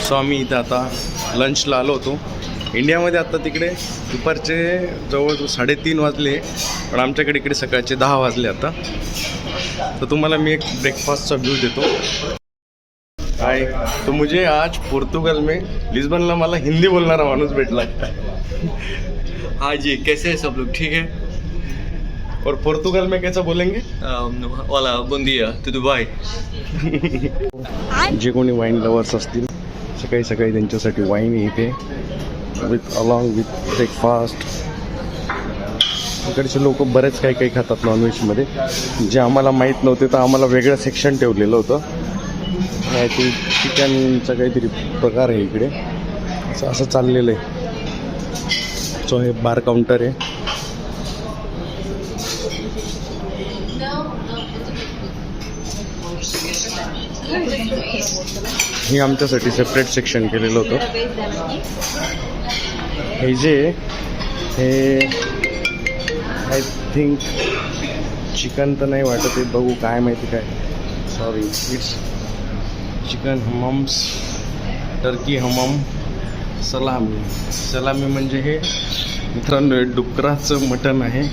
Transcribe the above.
So आम्ही इथं आता लंचला आलो होतो. इंडियामध्ये आता तिकडे दुपारचे जवळ 3:30 वाजले, पण आमच्याकडे इकडे सकाळचे 10 वाजले आता. तर तुम्हाला मी एक ब्रेकफास्टचा व्ह्यू देतो. हाय, तो मुझे आज पोर्तुगल में लिस्बनला मला हिंदी बोलणारा माणूस भेटला. हाँ जी, कैसे हैं सब लोग? ठीक है. और पोर्तुगल में कैसा बोलेंगे? Hola, buen día, tudo bem? जे कोणी वाईन लवर्स असतील, सकाळी सकाळी त्यांच्यासाठी वाईन इथे विथ अलॉंग विथ ब्रेकफास्ट. इकडचे लोक बरेच काही काही खातात नॉनव्हेजमध्ये, जे आम्हाला माहीत नव्हते. तर आम्हाला वेगळं सेक्शन ठेवलेलं होतं. ते चिकनचा काहीतरी प्रकार आहे इकडे, असं चाललेलं आहे. सो हे बार काउंटर आहे. हे आमच्यासाठी सेपरेट सेक्शन केलेलं होतं. हे जे हे आय थिंक चिकन तर नाही वाटत आहे, बघू काय माहिती काय. सॉरी, इट्स चिकन हमम्स, टर्की हमम, सलामी. सलामी म्हणजे हे मित्रांनो डुकराचं मटण आहे.